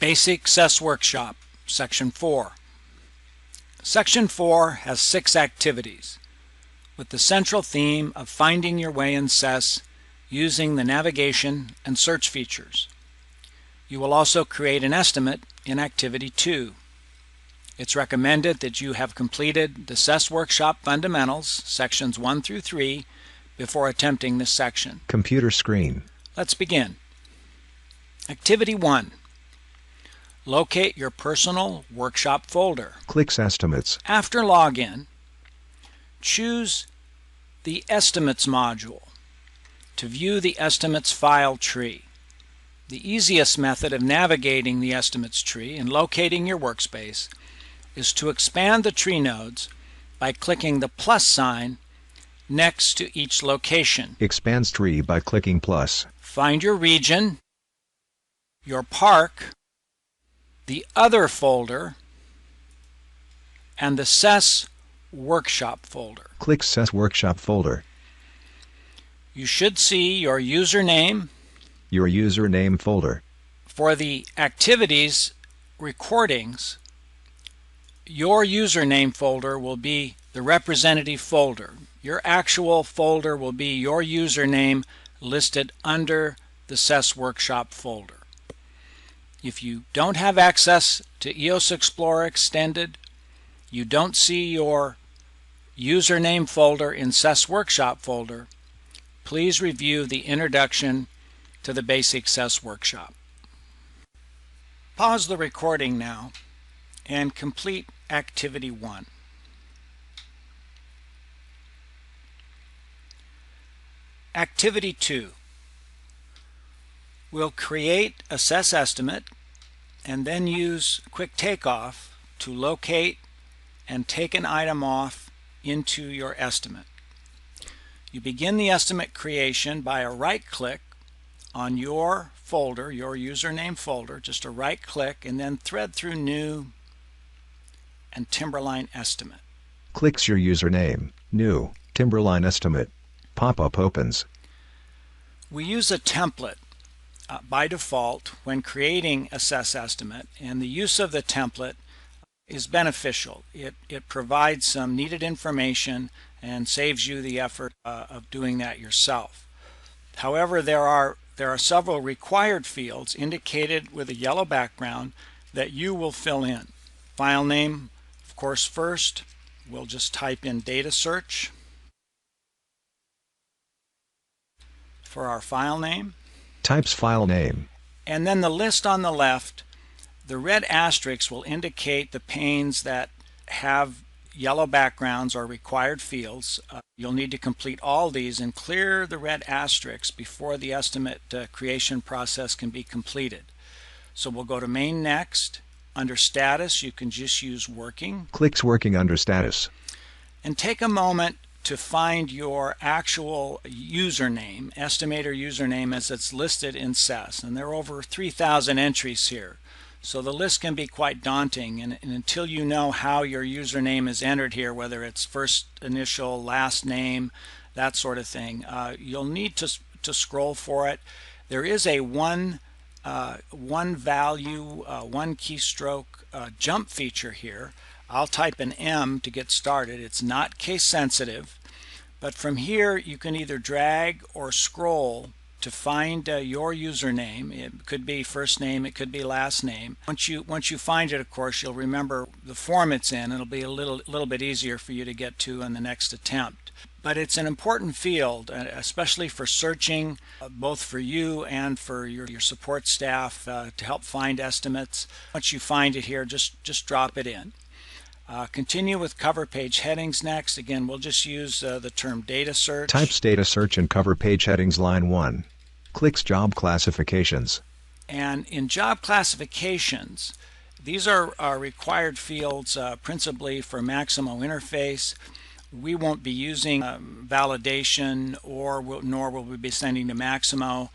Basic CESS Workshop, Section 4. Section 4 has 6 activities, with the central theme of finding your way in CESS using the navigation and search features. You will also create an estimate in Activity 2. It's recommended that you have completed the CESS Workshop Fundamentals, Sections 1 through 3, before attempting this section. Computer screen. Let's begin. Activity 1. Locate your personal workshop folder. Clicks Estimates. After login, choose the Estimates module to view the Estimates file tree. The easiest method of navigating the Estimates tree and locating your workspace is to expand the tree nodes by clicking the plus sign next to each location. Expands tree by clicking plus. Find your region, your park, the other folder, and the CESS Workshop folder. Click CESS Workshop folder. You should see your username. Your username folder. For the activities recordings, your username folder will be the representative folder. Your actual folder will be your username listed under the CESS Workshop folder. If you don't have access to EOS Explorer Extended, you don't see your username folder in CESS Workshop folder, please review the introduction to the basic CESS Workshop. Pause the recording now and complete Activity 1. Activity 2. We'll create a CESS estimate and then use Quick Takeoff to locate and take an item off into your estimate. You begin the estimate creation by a right-click on your folder, your username folder, just a right-click, and then thread through New and Timberline Estimate. Clicks your username, New, Timberline Estimate. Pop-up opens. We use a template by default when creating a CESS estimate, and the use of the template is beneficial. It provides some needed information and saves you the effort of doing that yourself. However, there are several required fields indicated with a yellow background that you will fill in. File name, of course, first. We'll just type in data search for our file name. Types file name. And then the list on the left, the red asterisks will indicate the panes that have yellow backgrounds or required fields. You'll need to complete all these and clear the red asterisks before the estimate creation process can be completed. So we'll go to Main next. Under Status, you can just use Working. Clicks Working under Status. And take a moment to find your actual username, estimator username, as it's listed in CESS. And there are over 3,000 entries here. So the list can be quite daunting, and until you know how your username is entered here, whether it's first initial, last name, that sort of thing, you'll need to scroll for it. There is a one value, one keystroke jump feature here. I'll type an M to get started. It's not case sensitive, but from here you can either drag or scroll to find your username. It could be first name, it could be last name. Once you find it, of course, you'll remember the form it's in. It'll be a little bit easier for you to get to in the next attempt. But it's an important field, especially for searching, both for you and for your support staff to help find estimates. Once you find it here, just drop it in. Continue with cover page headings next. Again, we'll just use the term data search. Types data search and cover page headings line 1. Clicks job classifications. And in job classifications, these are required fields principally for Maximo interface. We won't be using validation nor will we be sending to Maximo.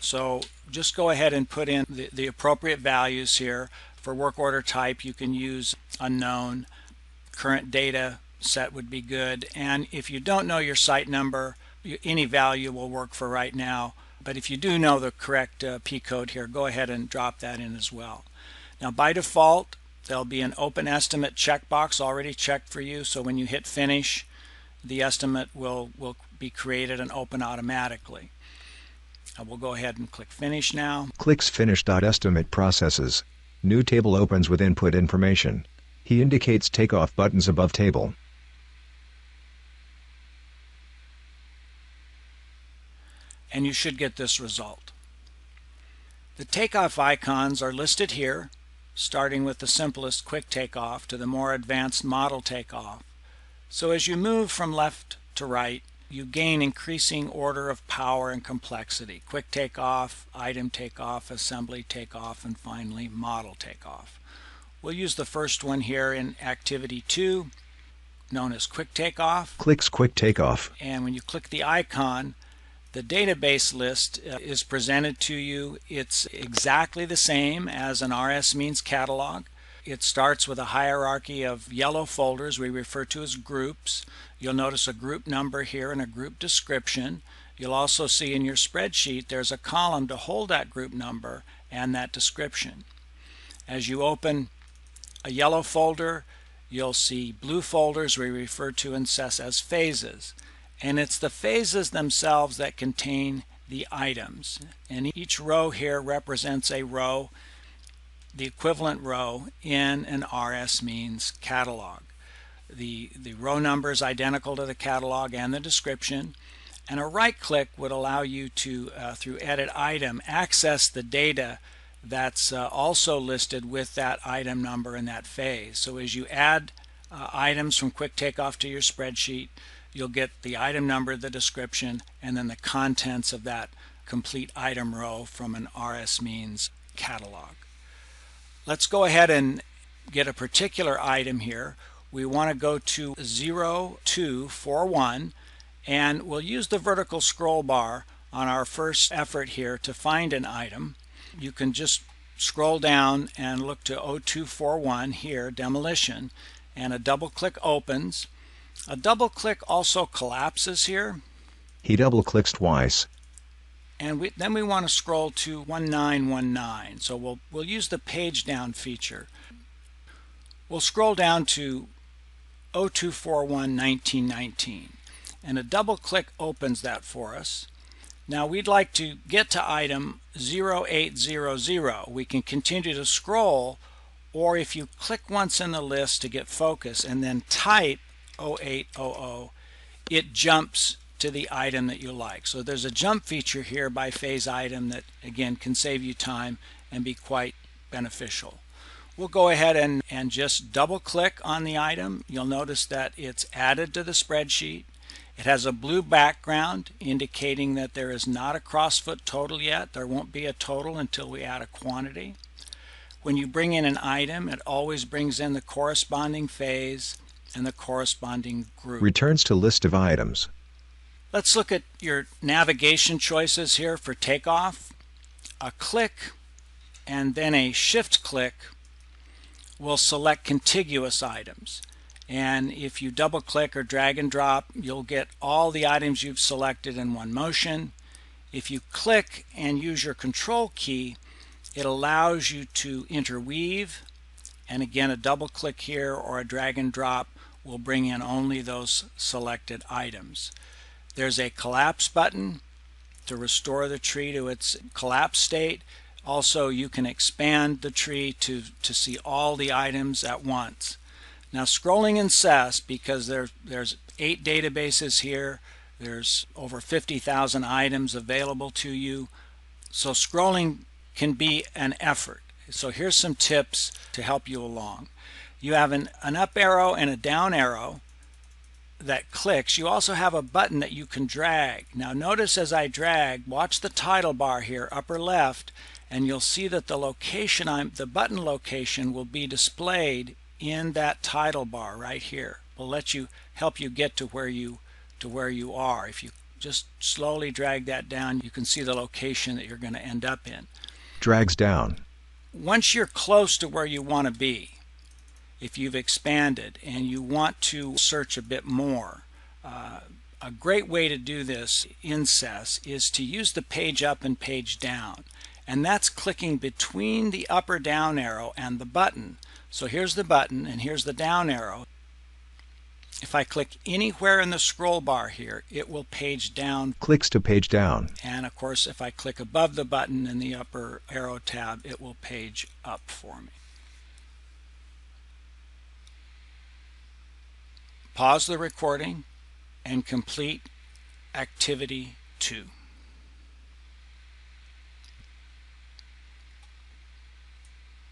So just go ahead and put in the appropriate values here. For work order type, you can use unknown. Current data set would be good. And if you don't know your site number, any value will work for right now. But if you do know the correct P code here, go ahead and drop that in as well. Now by default, there'll be an open estimate checkbox already checked for you, so when you hit finish, the estimate will be created and open automatically. We'll go ahead and click finish now. Clicks finish. Estimate processes. New table opens with input information. He indicates takeoff buttons above table. And you should get this result. The takeoff icons are listed here, starting with the simplest quick takeoff to the more advanced model takeoff. So as you move from left to right, you gain increasing order of power and complexity. Quick takeoff, item takeoff, assembly takeoff, and finally model takeoff. We'll use the first one here in activity 2, known as quick takeoff. Clicks quick takeoff. And when you click the icon, the database list is presented to you. It's exactly the same as an RS means catalog. It starts with a hierarchy of yellow folders we refer to as groups. You'll notice a group number here and a group description. You'll also see in your spreadsheet there's a column to hold that group number and that description. As you open a yellow folder, you'll see blue folders we refer to in CESS as phases. And it's the phases themselves that contain the items. And each row here represents a row, the equivalent row in an RS means catalog. The row number is identical to the catalog and the description, and a right click would allow you to, through edit item, access the data that's also listed with that item number in that phase. So as you add items from quick takeoff to your spreadsheet, you'll get the item number, the description, and then the contents of that complete item row from an RS means catalog. Let's go ahead and get a particular item here. We want to go to 0241, and we'll use the vertical scroll bar on our first effort here to find an item. You can just scroll down and look to 0241 here, demolition, and a double click opens. A double click also collapses here. He double clicks twice. And then we want to scroll to 1919. So we'll use the page down feature. We'll scroll down to 0241 1919, and a double click opens that for us. Now we'd like to get to item 0800. We can continue to scroll, or if you click once in the list to get focus and then type 0800, it jumps to the item that you like. So there's a jump feature here by phase item that again can save you time and be quite beneficial. We'll go ahead and just double click on the item. You'll notice that it's added to the spreadsheet. It has a blue background indicating that there is not a crossfoot total yet. There won't be a total until we add a quantity. When you bring in an item, it always brings in the corresponding phase and the corresponding group. Returns to list of items. Let's look at your navigation choices here for takeoff. A click and then a shift click will select contiguous items. And if you double click or drag and drop, you'll get all the items you've selected in one motion. If you click and use your control key, it allows you to interweave. And again, a double click here or a drag and drop will bring in only those selected items. There's a collapse button to restore the tree to its collapse state. Also, you can expand the tree to see all the items at once. Now scrolling in CESS, because there's 8 databases here, there's over 50,000 items available to you, so scrolling can be an effort. So here's some tips to help you along. You have an up arrow and a down arrow that clicks. You also have a button that you can drag. Now notice as I drag, watch the title bar here, upper left, and you'll see that the button location will be displayed in that title bar right here. Will help you get to where you are. If you just slowly drag that down, you can see the location that you're going to end up in. Drags down. Once you're close to where you want to be, if you've expanded and you want to search a bit more, A great way to do this in CESS is to use the page up and page down, and that's clicking between the up or down arrow and the button. So here's the button and here's the down arrow. If I click anywhere in the scroll bar here, it will page down. Clicks to page down. And of course, if I click above the button in the upper arrow tab, it will page up for me. Pause the recording and complete activity 2.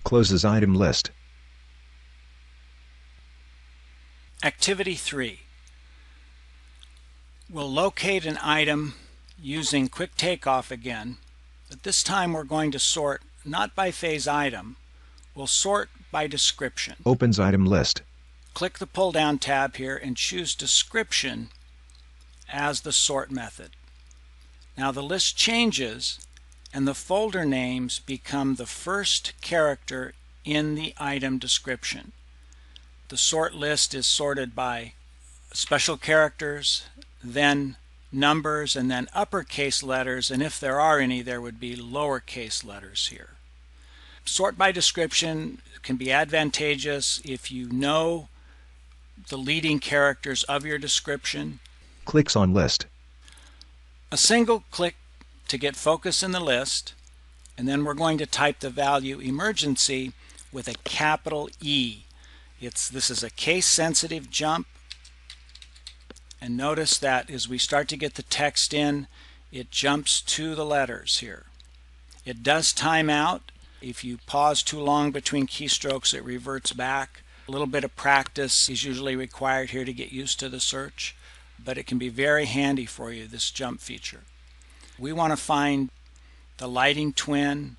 Closes item list. Activity 3. We'll locate an item using quick takeoff again, but this time we're going to sort not by phase item, we'll sort by description. Opens item list. Click the pull down tab here and choose description as the sort method. Now the list changes and the folder names become the first character in the item description. The sort list is sorted by special characters, then numbers, and then uppercase letters, and if there are any, there would be lowercase letters here. Sort by description can be advantageous if you know the leading characters of your description. Clicks on list. A single click to get focus in the list, and then we're going to type the value emergency with a capital E. This is a case-sensitive jump, and notice that as we start to get the text in, it jumps to the letters here. It does time out. If you pause too long between keystrokes, it reverts back. A little bit of practice is usually required here to get used to the search, but it can be very handy for you, this jump feature. We want to find the lighting twin,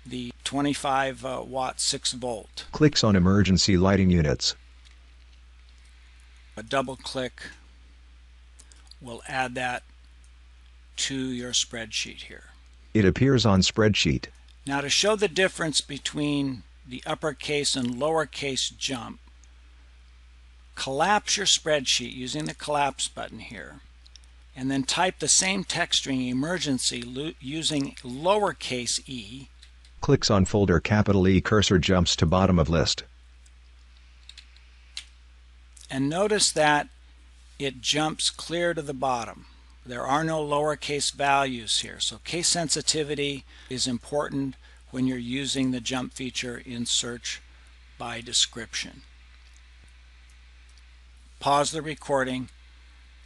the 25 watt 6 volt. Clicks on emergency lighting units. A double click will add that to your spreadsheet here. It appears on spreadsheet. Now to show the difference between the uppercase and lowercase jump, collapse your spreadsheet using the collapse button here, and then type the same text string emergency using lowercase e. Clicks on folder capital E, cursor jumps to bottom of list. And notice that it jumps clear to the bottom. There are no lowercase values here, so case sensitivity is important when you're using the jump feature in search by description. Pause the recording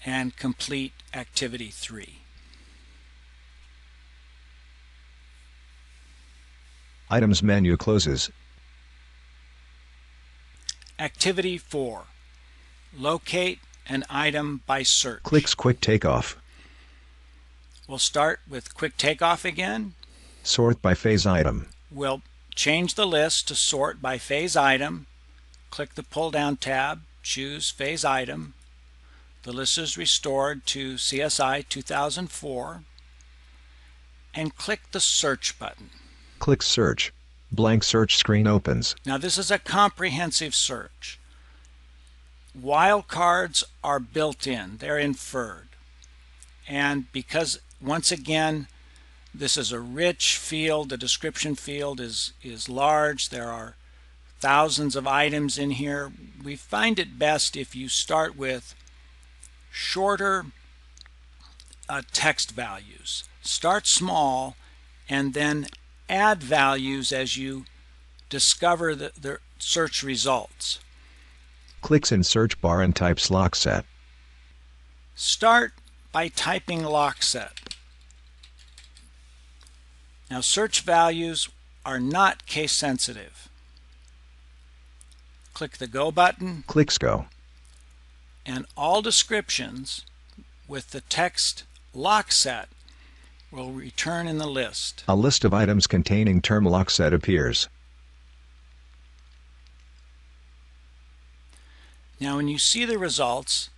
and complete activity 3. Items menu closes. Activity 4. Locate an item by search. Clicks quick takeoff. We'll start with quick takeoff again. Sort by phase item. We'll change the list to sort by phase item. Click the pull down tab, choose phase item. The list is restored to CSI 2004. And click the search button. Click search. Blank search screen opens. Now this is a comprehensive search. Wildcards are built in, they're inferred. And because, once again, this is a rich field, the description field is large, there are thousands of items in here, we find it best if you start with shorter text values. Start small and then add values as you discover the search results. Clicks in search bar and types lock set. Start by typing lock set. Now search values are not case sensitive. Click the go button. Clicks go. And all descriptions with the text lock set will return in the list. A list of items containing term lock set appears. Now when you see the results,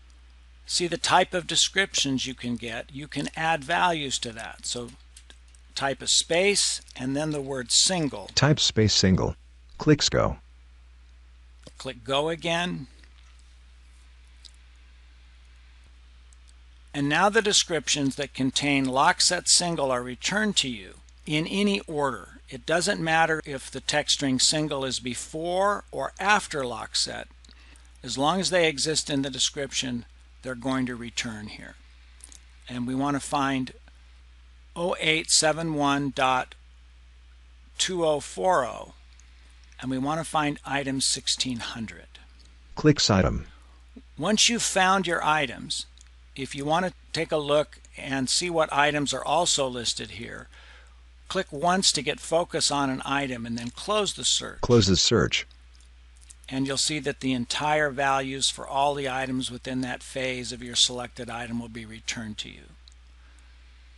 see the type of descriptions you can get, you can add values to that. So type a space and then the word single. Type space single. Clicks go. Click go again. And now the descriptions that contain lock set single are returned to you in any order. It doesn't matter if the text string single is before or after lock set. As long as they exist in the description, they're going to return here. And we want to find 0871.2040, and we want to find item 1600. Clicks item. Once you've found your items, if you want to take a look and see what items are also listed here, click once to get focus on an item and then close the search. Closes search. And you'll see that the entire values for all the items within that phase of your selected item will be returned to you.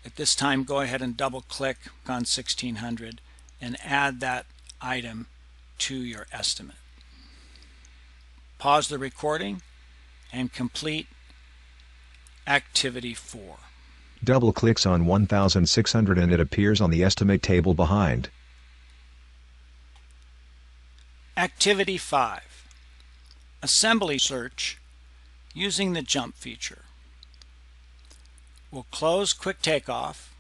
At this time, go ahead and double click on 1600 and add that item to your estimate. Pause the recording and complete activity 4. Double clicks on 1600 and it appears on the estimate table behind. Activity 5. Assembly search using the jump feature. We'll close Quick Takeoff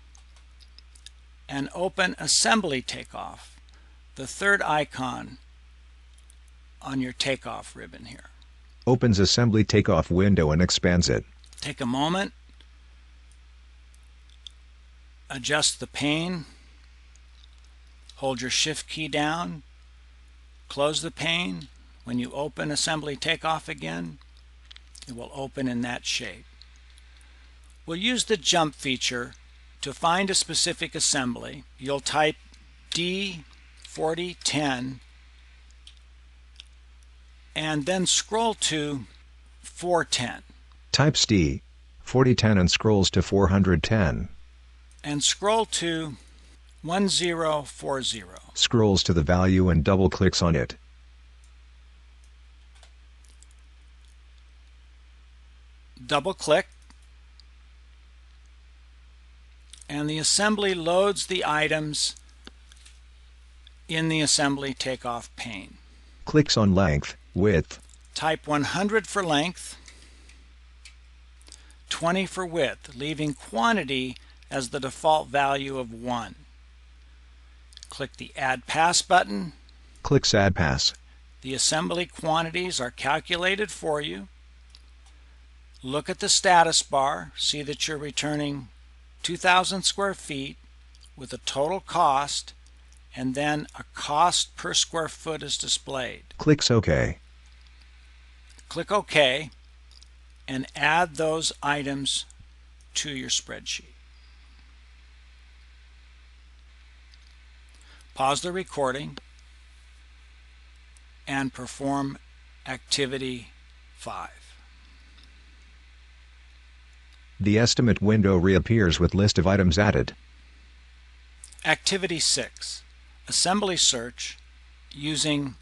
and open Assembly Takeoff, the third icon on your Takeoff ribbon here. Opens Assembly Takeoff window and expands it. Take a moment, adjust the pane, hold your Shift key down, close the pane. When you open Assembly Takeoff again, it will open in that shape. We'll use the jump feature to find a specific assembly. You'll type D4010 and then scroll to 410. Types D4010 and scrolls to 410. And scroll to 1040. Scrolls to the value and double clicks on it. Double click, and the assembly loads the items in the Assembly Takeoff pane. Clicks on length, width. Type 100 for length, 20 for width, leaving quantity as the default value of 1. Click the Add Pass button. Clicks Add Pass. The assembly quantities are calculated for you. Look at the status bar, see that you're returning 2,000 square feet with a total cost, and then a cost per square foot is displayed. Clicks OK. Click OK and add those items to your spreadsheet. Pause the recording and perform activity 5. The estimate window reappears with list of items added. Activity 6. Assembly search using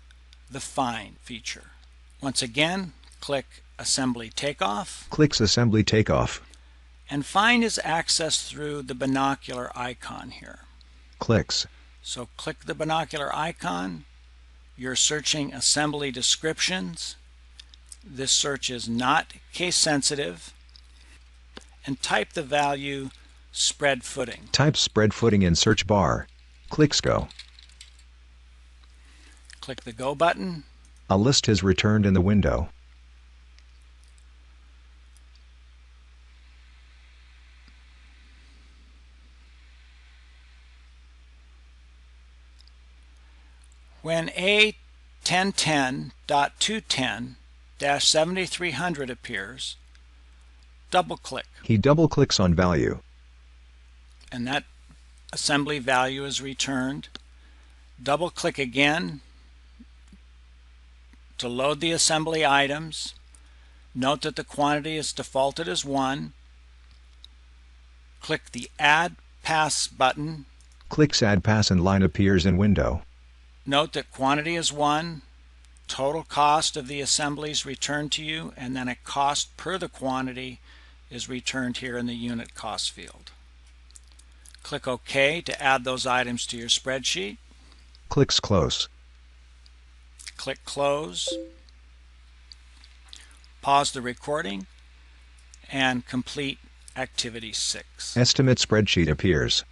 the Find feature. Once again, click Assembly Takeoff. Clicks Assembly Takeoff. And Find is accessed through the binocular icon here. Clicks. So click the binocular icon. You're searching assembly descriptions. This search is not case sensitive. And type the value spread footing. Type spread footing in search bar. Clicks Go. Click the Go button. A list is returned in the window. When A1010.210-7300 appears, double click. He double clicks on value. And that assembly value is returned. Double click again to load the assembly items. Note that the quantity is defaulted as 1. Click the Add Pass button. Clicks Add Pass and line appears in window. Note that quantity is 1. Total cost of the assemblies returned to you, and then a cost per the quantity is returned here in the unit cost field. Click OK to add those items to your spreadsheet. Clicks Close. Click Close. Pause the recording and complete Activity 6. Estimate spreadsheet appears.